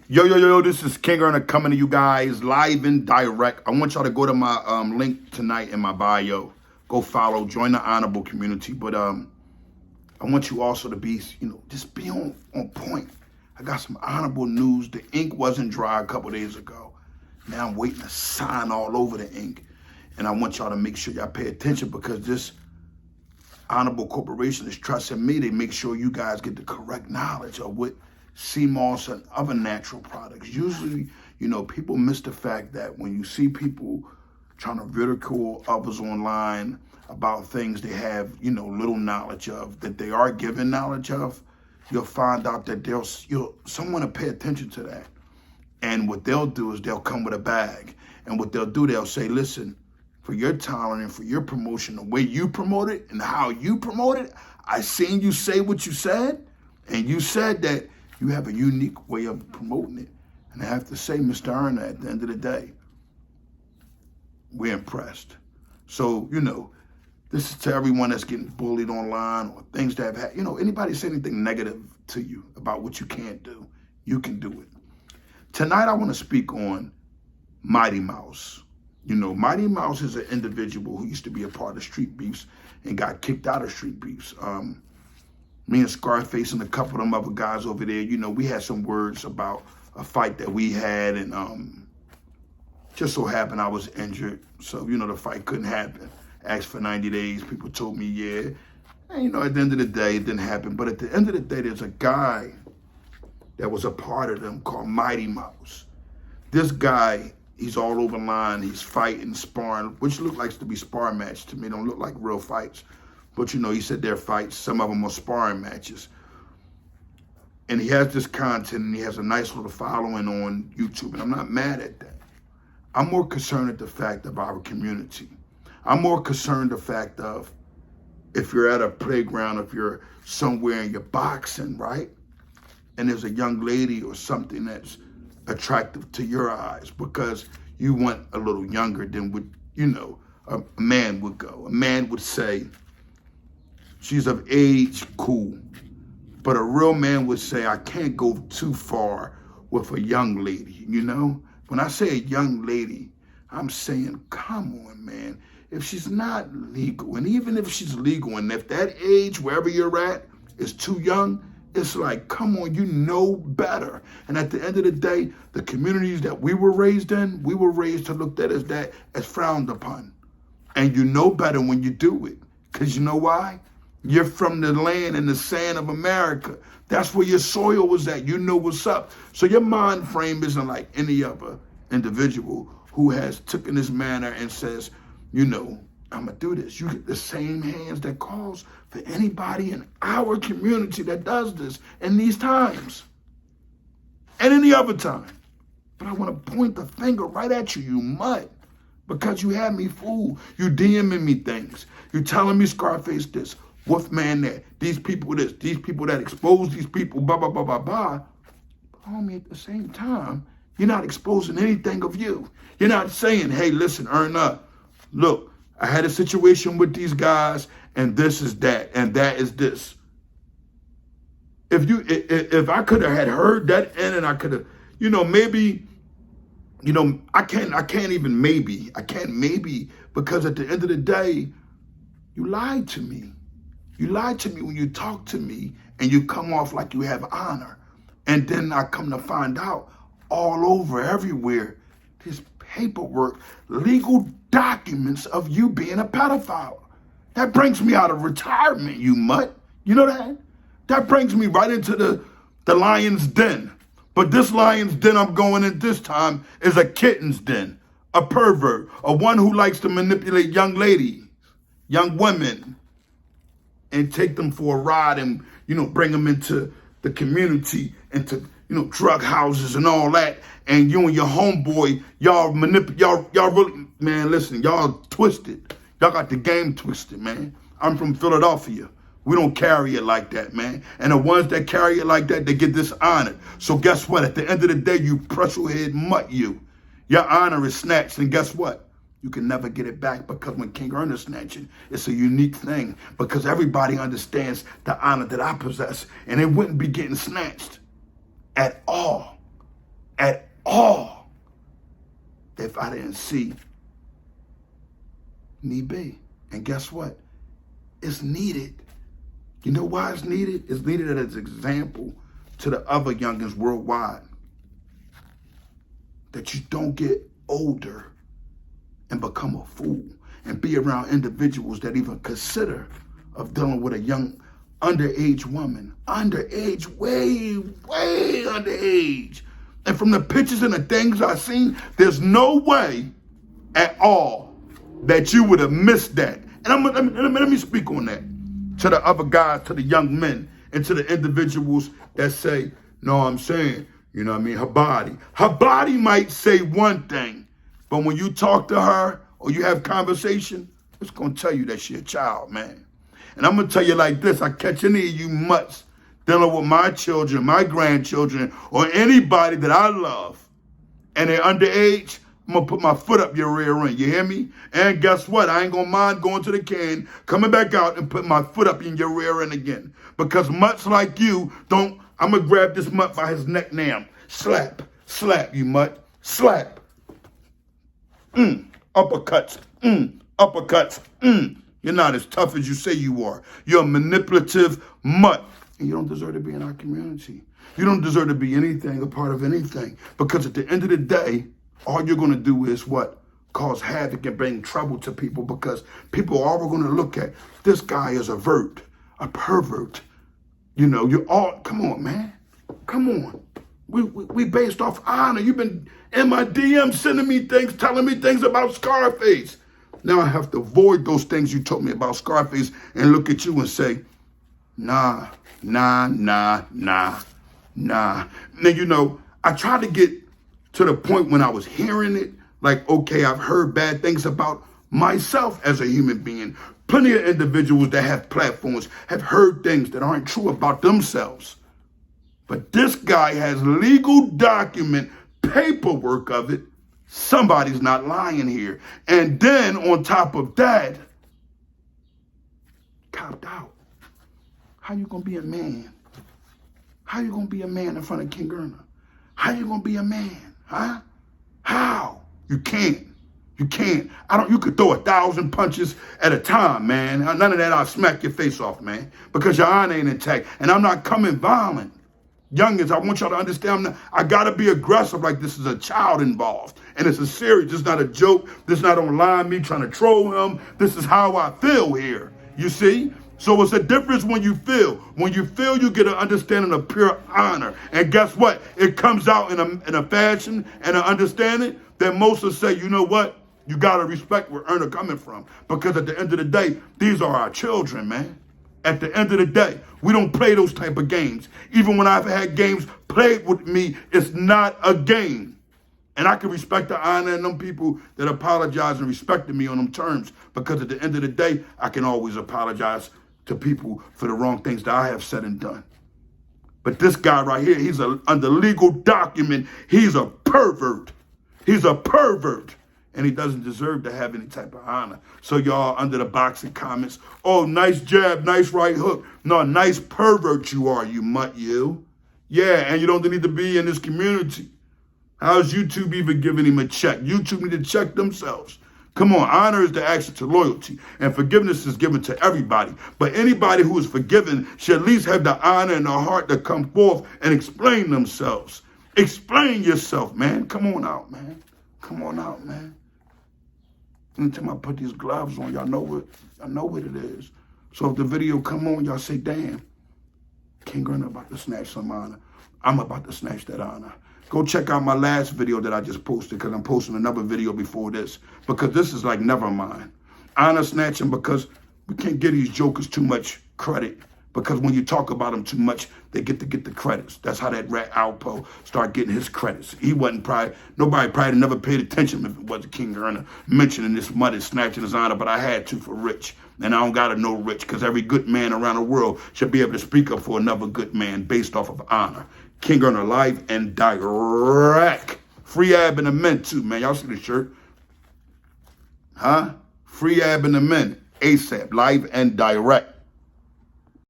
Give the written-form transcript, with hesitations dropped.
Yo, this is King Earner coming to you guys live and direct. I want y'all to go to my link tonight in my bio. Go follow, join the Honorable community. But I want you also to be, just be on point. I got some honorable news. The ink wasn't dry a couple days ago. Now I'm waiting to sign all over the ink. And I want y'all to make sure y'all pay attention because this honorable corporation is trusting me to make sure you guys get the correct knowledge of what sea moss and other natural products. Usually, people miss the fact that when you see people trying to ridicule others online about things they have, little knowledge of, that they are given knowledge of, you'll find out that someone will pay attention to that. And what they'll do is they'll come with a bag. And what they'll do, they'll say, listen, for your talent and for your promotion, the way you promote it and how you promote it, I seen you say what you said, and you said that you have a unique way of promoting it. And I have to say, Mr. Earner, at the end of the day, we're impressed. So, this is to everyone that's getting bullied online or things that have had, anybody say anything negative to you about what you can't do, you can do it. Tonight, I want to speak on Mighty Mouse. Mighty Mouse is an individual who used to be a part of Street Beefs and got kicked out of Street Beefs. Me and Scarface and a couple of them other guys over there, we had some words about a fight that we had, and just so happened I was injured. So, the fight couldn't happen. Asked for 90 days. People told me, yeah. And, at the end of the day, it didn't happen. But at the end of the day, there's a guy that was a part of them called Mighty Mouse. This guy, he's all over line. He's fighting, sparring, which look like to be sparring matches to me. Don't look like real fights. But, he said they're fights. Some of them are sparring matches. And he has this content, and he has a nice little following on YouTube, and I'm not mad at that. I'm more concerned at the fact of our community. I'm more concerned the fact of if you're at a playground, if you're somewhere and you're boxing, right? And there's a young lady or something that's attractive to your eyes because you want a little younger than what, a man would go. A man would say, she's of age, cool. But a real man would say, I can't go too far with a young lady, When I say a young lady, I'm saying, come on, man. If she's not legal, and even if she's legal, and if that age, wherever you're at, is too young, it's like, come on, you know better. And at the end of the day, the communities that we were raised in, we were raised to look at as frowned upon. And you know better when you do it. Because you know why? You're from the land and the sand of America. That's where your soil was at. You know what's up. So your mind frame isn't like any other individual who has taken this manner and says, I'm going to do this. You get the same hands that calls for anybody in our community that does this in these times and any other time. But I want to point the finger right at you, you mutt, because you had me fooled. You DMing me things. You telling me Scarface this. Wolfman that, these people this, these people that expose these people, blah, blah, blah, blah, blah. But homie, at the same time, you're not exposing anything of you. You're not saying, hey, listen, Earn Up. Look, I had a situation with these guys, and this is that, and that is this. If I could have had heard that end, and I could have, maybe, I can't maybe, because at the end of the day, you lied to me. You lied to me when you talk to me and you come off like you have honor. And then I come to find out all over, everywhere, this paperwork, legal documents of you being a pedophile. That brings me out of retirement, you mutt. You know that? That brings me right into the lion's den. But this lion's den I'm going in this time is a kitten's den, a pervert, a one who likes to manipulate young ladies, young women, and take them for a ride and, bring them into the community, into, drug houses and all that. And you and your homeboy, y'all really, man, listen, y'all twisted. Y'all got the game twisted, man. I'm from Philadelphia. We don't carry it like that, man. And the ones that carry it like that, they get dishonored. So guess what? At the end of the day, you pretzel head mutt you. Your honor is snatched, and guess what? You can never get it back, because when King Earner snatching, it's a unique thing because everybody understands the honor that I possess, and it wouldn't be getting snatched at all if I didn't see need be. And guess what? It's needed. You know why it's needed? It's needed as an example to the other youngins worldwide. That you don't get older and become a fool and be around individuals that even consider of dealing with a young underage woman. Underage, way, way underage. And from the pictures and the things I've seen, there's no way at all that you would have missed that. And let me speak on that to the other guys, to the young men, and to the individuals that say, no, I'm saying, you know what I mean, her body might say one thing, but when you talk to her or you have conversation, it's going to tell you that she a child, man. And I'm going to tell you like this, I catch any of you mutts dealing with my children, my grandchildren, or anybody that I love, and they're underage, I'm going to put my foot up your rear end. You hear me? And guess what? I ain't going to mind going to the can, coming back out and putting my foot up in your rear end again. Because mutts like you don't, I'm going to grab this mutt by his neck now. Slap, slap, you mutt. Slap. Uppercuts. Uppercuts. You're not as tough as you say you are. You're a manipulative mutt. And you don't deserve to be in our community. You don't deserve to be anything, a part of anything. Because at the end of the day, all you're going to do is what? Cause havoc and bring trouble to people, because people are all going to look at this guy as a pervert. You know, you're all, come on, man. Come on. We based off honor. You've been in my DM sending me things, telling me things about Scarface. Now I have to avoid those things you told me about Scarface and look at you and say, nah. Now, you know, I tried to get to the point when I was hearing it, like, okay, I've heard bad things about myself as a human being. Plenty of individuals that have platforms have heard things that aren't true about themselves. But this guy has legal document, paperwork of it. Somebody's not lying here. And then on top of that, copped out. How you gonna be a man? How you gonna be a man in front of King Erna? How you gonna be a man? Huh? How? You can't. You can't. You could throw 1,000 punches at a time, man. None of that, I'll smack your face off, man. Because your honor ain't intact. And I'm not coming violent. Youngins, I want y'all to understand, I gotta be aggressive like this is a child involved. And it's a serious, this is not a joke. This is not online, me trying to troll him. This is how I feel here. You see? So it's a difference when you feel. When you feel, you get an understanding of pure honor. And guess what? It comes out in a fashion and an understanding that most will say, you know what? You got to respect where Erna coming from. Because at the end of the day, these are our children, man. At the end of the day, we don't play those type of games. Even when I've had games played with me, it's not a game. And I can respect the honor and them people that apologize and respected me on them terms. Because at the end of the day, I can always apologize to people for the wrong things that I have said and done. But this guy right here, he's under legal document. He's a pervert. He's a pervert. And he doesn't deserve to have any type of honor. So y'all under the boxing comments, oh, nice jab, nice right hook. No, nice pervert you are, you mutt, you. Yeah, and you don't need to be in this community. How's YouTube even giving him a check? YouTube need to check themselves. Come on, honor is the action to loyalty, and forgiveness is given to everybody. But anybody who is forgiven should at least have the honor and the heart to come forth and explain themselves. Explain yourself, man. Come on out, man. Come on out, man. Anytime I put these gloves on, y'all know what it is. So if the video come on, y'all say, damn, King Erna about to snatch some honor. I'm about to snatch that honor. Go check out my last video that I just posted, because I'm posting another video before this. Because this is like never mind. Honor snatching, because we can't give these jokers too much credit. Because when you talk about them too much, they get the credits. That's how that rat Alpo started getting his credits. He wasn't nobody probably never paid attention if it wasn't King Erna mentioning this mud and snatching his honor, but I had to for Rich. And I don't gotta know Rich, because every good man around the world should be able to speak up for another good man based off of honor. King Erna live and direct. Free Ab and the men too, man. Y'all see the shirt? Huh? Free Ab and the men. ASAP, live and direct.